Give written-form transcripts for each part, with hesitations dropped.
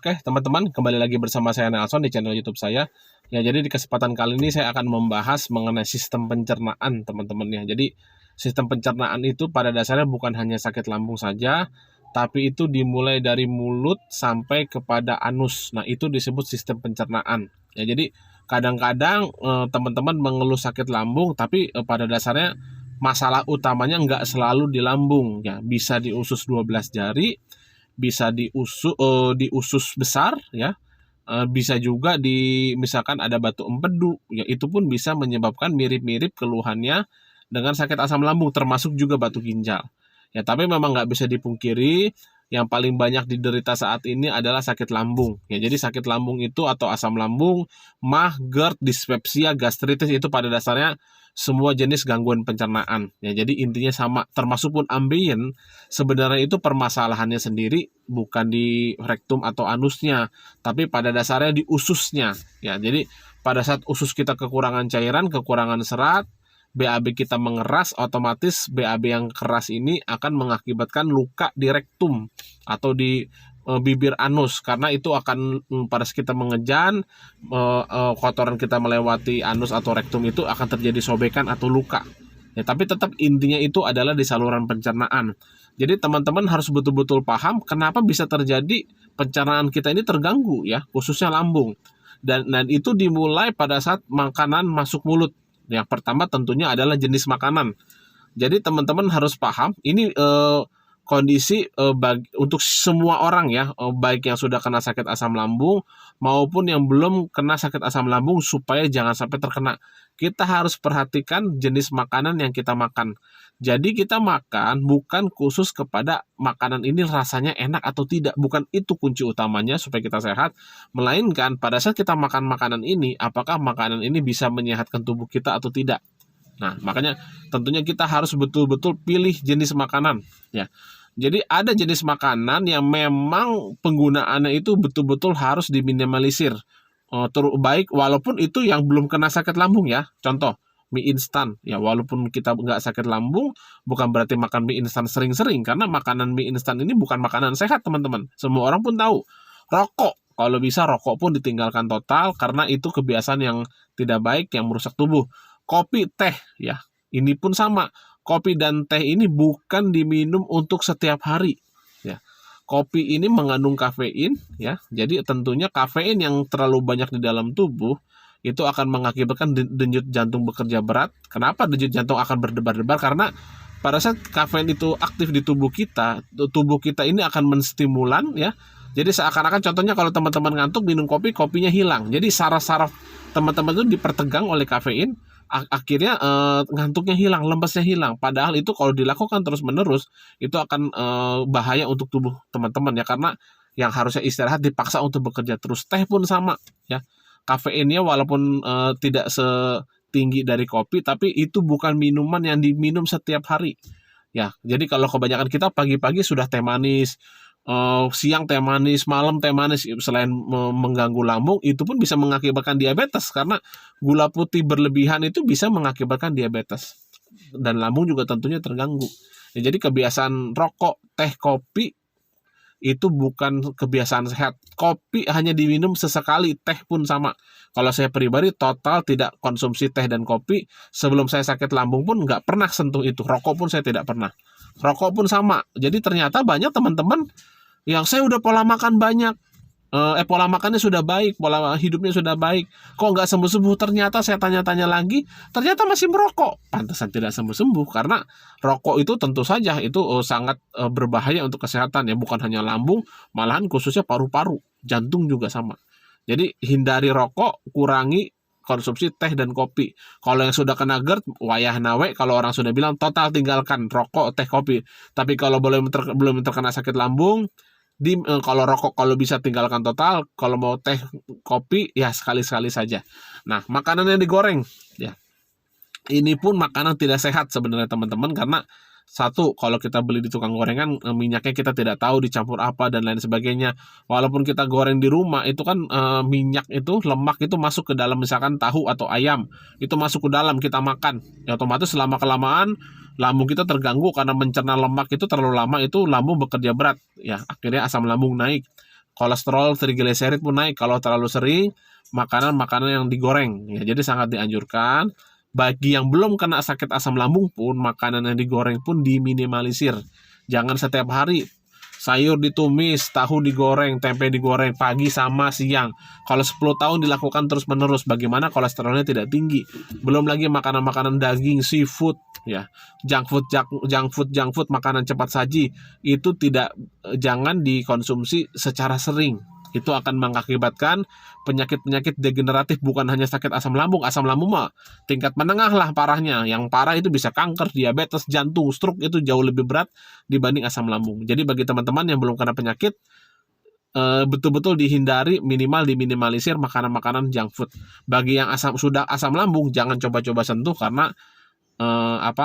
Oke, teman-teman, kembali lagi bersama saya Nelson di channel YouTube saya. Ya, jadi di kesempatan kali ini saya akan membahas mengenai sistem pencernaan, teman-teman ya. Jadi, sistem pencernaan itu pada dasarnya bukan hanya sakit lambung saja, tapi itu dimulai dari mulut sampai kepada anus. Nah, itu disebut sistem pencernaan. Ya, jadi kadang-kadang teman-teman mengeluh sakit lambung, tapi pada dasarnya masalah utamanya nggak selalu di lambung ya. Bisa di usus 12 jari, bisa di usus besar ya, bisa juga di misalkan ada batu empedu ya, itu pun bisa menyebabkan mirip-mirip keluhannya dengan sakit asam lambung, termasuk juga batu ginjal ya. Tapi memang nggak bisa dipungkiri yang paling banyak diderita saat ini adalah sakit lambung ya. Jadi sakit lambung itu atau asam lambung, mah, GERD, dispepsia, gastritis itu pada dasarnya semua jenis gangguan pencernaan ya. Jadi intinya sama, termasuk pun ambien. Sebenarnya itu permasalahannya sendiri bukan di rektum atau anusnya, tapi pada dasarnya di ususnya ya. Jadi pada saat usus kita kekurangan cairan, kekurangan serat, BAB kita mengeras, otomatis BAB yang keras ini akan mengakibatkan luka di rektum atau di bibir anus, karena itu akan pada saat kita mengejan, kotoran kita melewati anus atau rektum itu akan terjadi sobekan atau luka ya. Tapi tetap intinya itu adalah di saluran pencernaan. Jadi teman-teman harus betul-betul paham kenapa bisa terjadi pencernaan kita ini terganggu ya, khususnya lambung. Dan itu dimulai pada saat makanan masuk mulut. Yang pertama tentunya adalah jenis makanan. Jadi teman-teman harus paham ini kondisi untuk semua orang ya, baik yang sudah kena sakit asam lambung maupun yang belum kena sakit asam lambung, supaya jangan sampai terkena. Kita harus perhatikan jenis makanan yang kita makan. Jadi kita makan bukan khusus kepada makanan ini rasanya enak atau tidak, bukan itu kunci utamanya supaya kita sehat, melainkan pada saat kita makan makanan ini, apakah makanan ini bisa menyehatkan tubuh kita atau tidak. Nah, makanya tentunya kita harus betul-betul pilih jenis makanan ya. Jadi ada jenis makanan yang memang penggunaannya itu betul-betul harus diminimalisir. Baik walaupun itu yang belum kena sakit lambung ya. Contoh, mie instan ya, walaupun kita nggak sakit lambung, bukan berarti makan mie instan sering-sering, karena makanan mie instan ini bukan makanan sehat, teman-teman. Semua orang pun tahu. Rokok, kalau bisa rokok pun ditinggalkan total, karena itu kebiasaan yang tidak baik yang merusak tubuh. Kopi, teh ya, ini pun sama. Kopi dan teh ini bukan diminum untuk setiap hari ya. Kopi ini mengandung kafein ya. Jadi tentunya kafein yang terlalu banyak di dalam tubuh itu akan mengakibatkan denyut jantung bekerja berat. Kenapa denyut jantung akan berdebar-debar? Karena pada saat kafein itu aktif di tubuh kita ini akan menstimulan ya. Jadi seakan-akan contohnya kalau teman-teman ngantuk minum kopi, kopinya hilang. Jadi saraf-saraf teman-teman itu dipertegang oleh kafein, akhirnya ngantuknya hilang, lembesnya hilang. Padahal itu kalau dilakukan terus-menerus itu akan bahaya untuk tubuh teman-teman ya, karena yang harusnya istirahat dipaksa untuk bekerja terus. Teh pun sama ya. Kafeinnya walaupun tidak setinggi dari kopi, tapi itu bukan minuman yang diminum setiap hari ya. Jadi kalau kebanyakan kita pagi-pagi sudah teh manis, siang teh manis, malam teh manis, selain mengganggu lambung, itu pun bisa mengakibatkan diabetes, karena gula putih berlebihan itu bisa mengakibatkan diabetes, dan lambung juga tentunya terganggu ya. Jadi kebiasaan rokok, teh, kopi itu bukan kebiasaan sehat. Kopi hanya diminum sesekali, teh pun sama. Kalau saya pribadi total tidak konsumsi teh dan kopi. Sebelum saya sakit lambung pun nggak pernah sentuh itu. Rokok pun saya tidak pernah. Rokok pun sama. Jadi ternyata banyak teman-teman yang saya udah pola makan banyak, pola makannya sudah baik, pola hidupnya sudah baik, kok nggak sembuh-sembuh. Ternyata saya tanya-tanya lagi, ternyata masih merokok. Pantesan tidak sembuh-sembuh, karena rokok itu tentu saja itu sangat berbahaya untuk kesehatan ya, bukan hanya lambung, malahan khususnya paru-paru, jantung juga sama. Jadi hindari rokok, kurangi konsumsi teh dan kopi. Kalau yang sudah kena GERD, wayah nawe, kalau orang sudah bilang total tinggalkan rokok, teh, kopi. Tapi kalau belum terkena sakit lambung, kalau rokok kalau bisa tinggalkan total, kalau mau teh, kopi ya sekali-sekali saja. Nah, makanan yang digoreng ya, ini pun makanan tidak sehat sebenarnya teman-teman, karena satu, kalau kita beli di tukang gorengan, minyaknya kita tidak tahu dicampur apa dan lain sebagainya. Walaupun kita goreng di rumah, itu kan minyak itu, lemak itu masuk ke dalam, misalkan tahu atau ayam, itu masuk ke dalam, kita makan ya, otomatis lama kelamaan lambung kita terganggu, karena mencerna lemak itu terlalu lama, itu lambung bekerja berat ya, akhirnya asam lambung naik. Kolesterol, trigliserid pun naik kalau terlalu sering makanan-makanan yang digoreng. Ya, jadi sangat dianjurkan. Bagi yang belum kena sakit asam lambung pun, makanan yang digoreng pun diminimalisir. Jangan setiap hari sayur ditumis, tahu digoreng, tempe digoreng pagi sama siang. Kalau 10 tahun dilakukan terus-menerus, bagaimana kolesterolnya tidak tinggi. Belum lagi makanan-makanan daging, seafood, ya, junk food, makanan cepat saji itu jangan dikonsumsi secara sering. Itu akan mengakibatkan penyakit-penyakit degeneratif, bukan hanya sakit asam lambung. Asam lambung mah tingkat menengah lah parahnya. Yang parah itu bisa kanker, diabetes, jantung, stroke, itu jauh lebih berat dibanding asam lambung. Jadi bagi teman-teman yang belum kena penyakit, betul-betul dihindari, minimal diminimalisir makanan-makanan junk food. Bagi yang sudah asam lambung, jangan coba-coba sentuh karena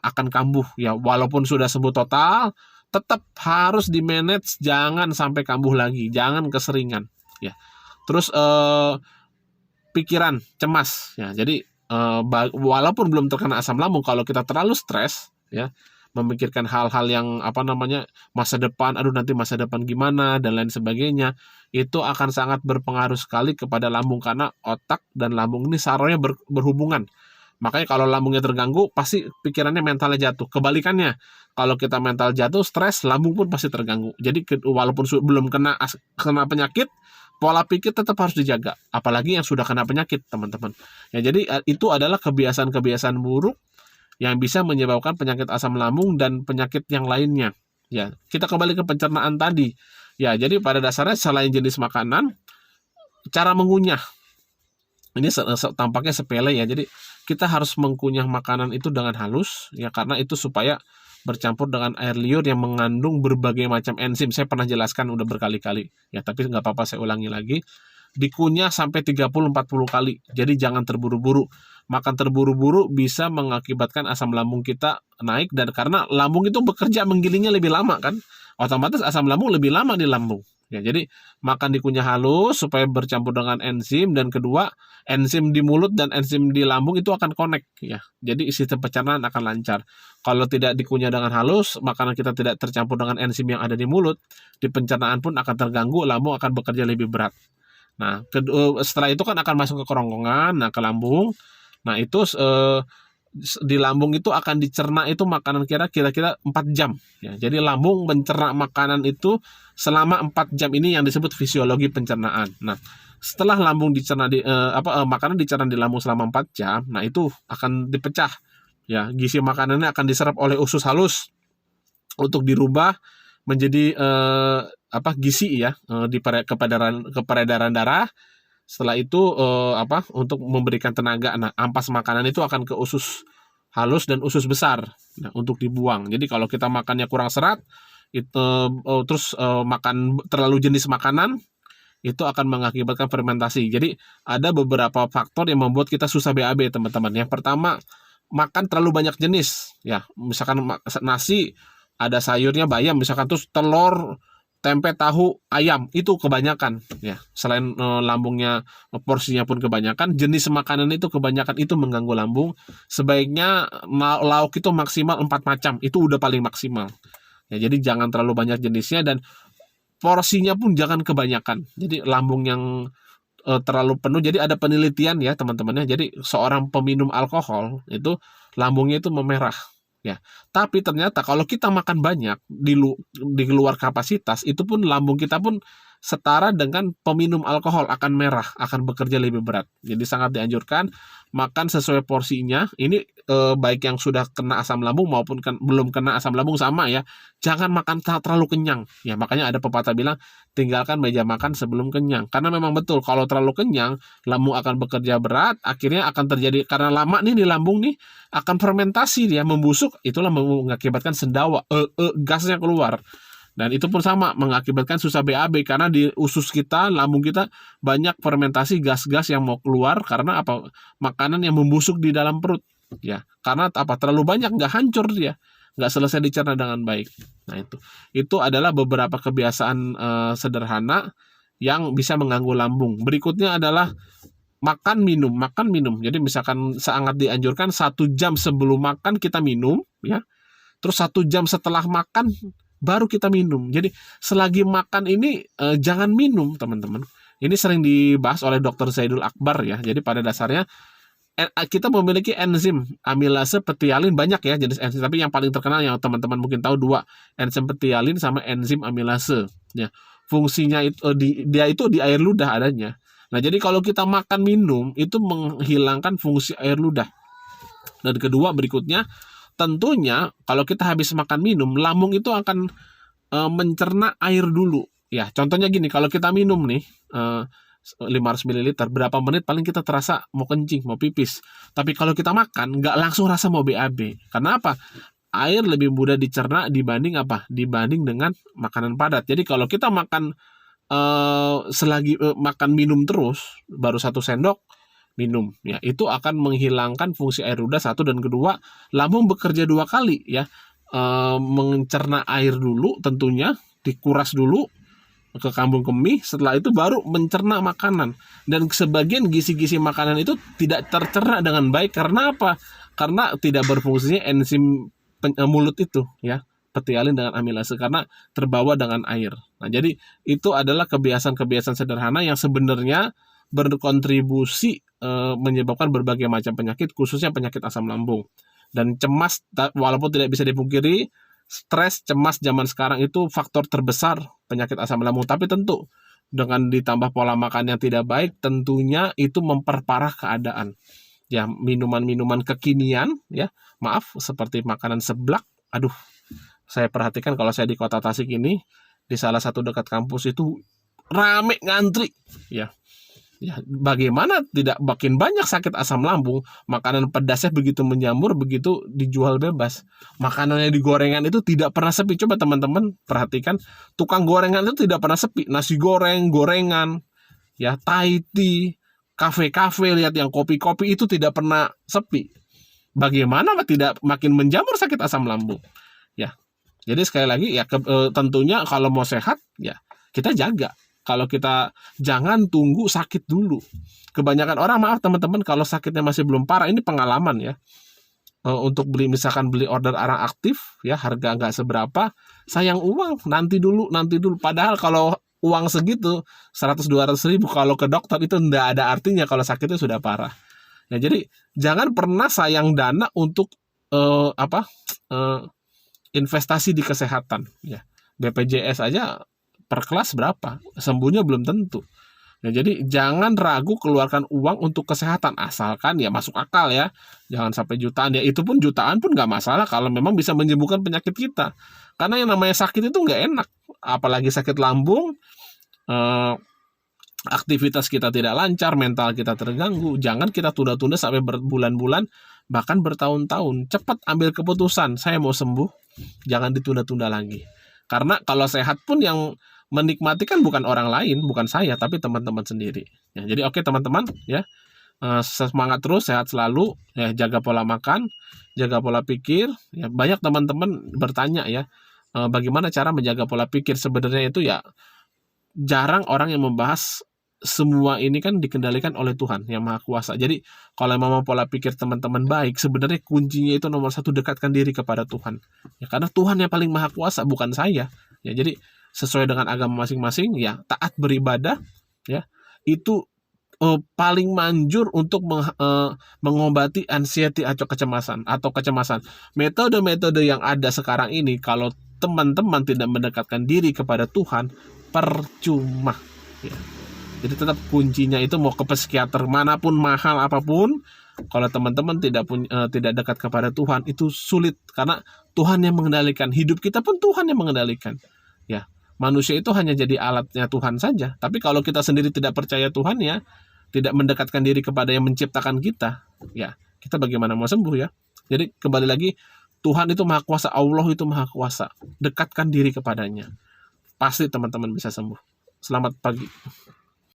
akan kambuh ya. Walaupun sudah sembuh total, tetap harus di manage, jangan sampai kambuh lagi, jangan keseringan ya. Terus pikiran cemas ya. Jadi walaupun belum terkena asam lambung, kalau kita terlalu stres ya, memikirkan hal-hal yang masa depan, aduh nanti masa depan gimana dan lain sebagainya, itu akan sangat berpengaruh sekali kepada lambung, karena otak dan lambung ini sarafnya berhubungan. Makanya kalau lambungnya terganggu, pasti pikirannya, mentalnya jatuh. Kebalikannya, kalau kita mental jatuh, stres, lambung pun pasti terganggu. Jadi walaupun belum kena penyakit, pola pikir tetap harus dijaga. Apalagi yang sudah kena penyakit, teman-teman. Ya, jadi itu adalah kebiasaan-kebiasaan buruk yang bisa menyebabkan penyakit asam lambung dan penyakit yang lainnya. Ya, kita kembali ke pencernaan tadi. Ya, jadi pada dasarnya selain jenis makanan, cara mengunyah. Ini tampaknya sepele ya. Jadi kita harus mengunyah makanan itu dengan halus ya, karena itu supaya bercampur dengan air liur yang mengandung berbagai macam enzim. Saya pernah jelaskan udah berkali-kali ya, tapi nggak apa-apa saya ulangi lagi. Dikunyah sampai 30-40 kali. Jadi jangan terburu-buru. Makan terburu-buru bisa mengakibatkan asam lambung kita naik, dan karena lambung itu bekerja menggilingnya lebih lama kan, otomatis asam lambung lebih lama di lambung. Ya, jadi makan dikunyah halus supaya bercampur dengan enzim, dan kedua, enzim di mulut dan enzim di lambung itu akan connect ya. Jadi sistem pencernaan akan lancar. Kalau tidak dikunyah dengan halus, makanan kita tidak tercampur dengan enzim yang ada di mulut, di pencernaan pun akan terganggu, lambung akan bekerja lebih berat. Nah, setelah itu kan akan masuk ke kerongkongan, nah ke lambung. Nah, itu di lambung itu akan dicerna itu makanan kira-kira 4 jam ya. Jadi lambung mencerna makanan itu selama 4 jam, ini yang disebut fisiologi pencernaan. Nah, setelah lambung dicerna makanan dicerna di lambung selama 4 jam, nah itu akan dipecah ya. Gizi makanannya akan diserap oleh usus halus untuk dirubah menjadi gizi ya, ke peredaran darah. Setelah itu untuk memberikan tenaga. Nah, ampas makanan itu akan ke usus halus dan usus besar, nah, untuk dibuang. Jadi kalau kita makannya kurang serat, itu terus makan terlalu jenis makanan, itu akan mengakibatkan fermentasi. Jadi ada beberapa faktor yang membuat kita susah BAB, teman-teman. Yang pertama, makan terlalu banyak jenis ya. Misalkan nasi ada sayurnya bayam, misalkan, terus telur, tempe, tahu, ayam, itu kebanyakan ya. Selain lambungnya, porsinya pun kebanyakan, jenis makanan itu kebanyakan, itu mengganggu lambung. Sebaiknya lauk itu maksimal 4 macam, itu udah paling maksimal ya. Jadi jangan terlalu banyak jenisnya, dan porsinya pun jangan kebanyakan. Jadi lambung yang terlalu penuh, jadi ada penelitian ya teman-temannya. Jadi seorang peminum alkohol itu lambungnya itu memerah ya. Tapi ternyata kalau kita makan banyak di luar kapasitas, itu pun lambung kita pun setara dengan peminum alkohol, akan merah, akan bekerja lebih berat. Jadi sangat dianjurkan makan sesuai porsinya. Ini baik yang sudah kena asam lambung maupun belum kena asam lambung sama ya. Jangan makan terlalu kenyang ya. Makanya ada pepatah bilang, tinggalkan meja makan sebelum kenyang. Karena memang betul, kalau terlalu kenyang, lambung akan bekerja berat, akhirnya akan terjadi, karena lama nih di lambung nih, akan fermentasi dia, membusuk, itulah mengakibatkan sendawa, gasnya keluar. Dan itu pun sama, mengakibatkan susah BAB, karena di usus kita, lambung kita banyak fermentasi gas-gas yang mau keluar, karena makanan yang membusuk di dalam perut ya. Karena terlalu banyak, nggak hancur dia, nggak selesai dicerna dengan baik. Nah, itu adalah beberapa kebiasaan sederhana yang bisa mengganggu lambung. Berikutnya adalah makan minum. Jadi misalkan sangat dianjurkan 1 jam sebelum makan kita minum ya. Terus 1 jam setelah makan baru kita minum. Jadi selagi makan ini jangan minum, teman-teman. Ini sering dibahas oleh Dr. Zaidul Akbar ya. Jadi pada dasarnya kita memiliki enzim amilase petialin, banyak ya jenis enzim, tapi yang paling terkenal yang teman-teman mungkin tahu dua, enzim petialin sama enzim amilase ya. Fungsinya itu dia itu di air ludah adanya. Nah, jadi kalau kita makan minum itu menghilangkan fungsi air ludah. Dan kedua berikutnya, tentunya kalau kita habis makan minum, lambung itu akan mencerna air dulu ya. Contohnya gini, kalau kita minum nih 500 ml, berapa menit paling kita terasa mau kencing, mau pipis. Tapi kalau kita makan, nggak langsung rasa mau BAB. Karena apa? Air lebih mudah dicerna dibanding apa? Dibanding dengan makanan padat. Jadi kalau kita makan selagi makan minum terus, baru 1 sendok minum, ya itu akan menghilangkan fungsi air ludah satu, dan kedua, lambung bekerja 2 kali ya, mencerna air dulu, tentunya dikuras dulu ke kambung kemih, setelah itu baru mencerna makanan, dan sebagian gizi-gizi makanan itu tidak tercerna dengan baik. Karena apa? Karena tidak berfungsinya enzim mulut itu ya, petialin dengan amilase, karena terbawa dengan air. Nah, jadi itu adalah kebiasaan-kebiasaan sederhana yang sebenarnya berkontribusi menyebabkan berbagai macam penyakit, khususnya penyakit asam lambung. Dan cemas, walaupun tidak bisa dipungkiri, stres, cemas zaman sekarang itu faktor terbesar penyakit asam lambung. Tapi tentu dengan ditambah pola makan yang tidak baik, tentunya itu memperparah keadaan. Ya, minuman-minuman kekinian ya, maaf, seperti makanan seblak. Aduh, saya perhatikan kalau saya di Kota Tasik ini, di salah satu dekat kampus itu rame ngantri ya. Ya, bagaimana tidak makin banyak sakit asam lambung? Makanan pedasnya begitu menyamur, begitu dijual bebas. Makanannya di gorengan itu tidak pernah sepi. Coba teman-teman perhatikan, tukang gorengan itu tidak pernah sepi. Nasi goreng, gorengan, ya, Thai tea, kafe-kafe, lihat yang kopi-kopi itu tidak pernah sepi. Bagaimana tidak makin menjamur sakit asam lambung? Ya, jadi sekali lagi ya, tentunya kalau mau sehat ya kita jaga. Kalau kita jangan tunggu sakit dulu. Kebanyakan orang, maaf teman-teman, kalau sakitnya masih belum parah, ini pengalaman ya. Untuk misalkan beli order arang aktif ya, harga nggak seberapa, sayang uang, nanti dulu. Padahal kalau uang segitu 100-200 ribu kalau ke dokter itu nggak ada artinya kalau sakitnya sudah parah. Ya, jadi jangan pernah sayang dana untuk investasi di kesehatan ya. BPJS aja per kelas berapa, sembuhnya belum tentu. Ya, jadi jangan ragu keluarkan uang untuk kesehatan, asalkan ya masuk akal ya. Jangan sampai jutaan ya, itu pun jutaan pun nggak masalah kalau memang bisa menyembuhkan penyakit kita. Karena yang namanya sakit itu nggak enak, apalagi sakit lambung, aktivitas kita tidak lancar, mental kita terganggu. Jangan kita tunda-tunda sampai berbulan-bulan, bahkan bertahun-tahun. Cepat ambil keputusan, saya mau sembuh, jangan ditunda-tunda lagi. Karena kalau sehat pun yang menikmati kan bukan orang lain, bukan saya, tapi teman-teman sendiri. Ya, jadi oke teman-teman ya, semangat terus, sehat selalu, ya, jaga pola makan, jaga pola pikir. Ya, banyak teman-teman bertanya ya, bagaimana cara menjaga pola pikir? Sebenarnya itu ya jarang orang yang membahas. Semua ini kan dikendalikan oleh Tuhan yang Maha Kuasa. Jadi kalau memang pola pikir teman-teman baik, sebenarnya kuncinya itu nomor 1, dekatkan diri kepada Tuhan. Ya, karena Tuhan yang paling Maha Kuasa, bukan saya. Ya, jadi sesuai dengan agama masing-masing ya, taat beribadah ya, itu paling manjur untuk mengobati anxiety atau kecemasan. Metode-metode yang ada sekarang ini, kalau teman-teman tidak mendekatkan diri kepada Tuhan, percuma ya. Jadi tetap kuncinya itu mau ke psikiater manapun, mahal apapun, kalau teman-teman tidak dekat kepada Tuhan, itu sulit, karena Tuhan yang mengendalikan hidup kita pun, Tuhan yang mengendalikan. Ya, manusia itu hanya jadi alatnya Tuhan saja. Tapi kalau kita sendiri tidak percaya Tuhan ya, tidak mendekatkan diri kepada yang menciptakan kita, ya kita bagaimana mau sembuh ya? Jadi kembali lagi, Tuhan itu Maha Kuasa, Allah itu Maha Kuasa. Dekatkan diri kepadanya. Pasti teman-teman bisa sembuh. Selamat pagi.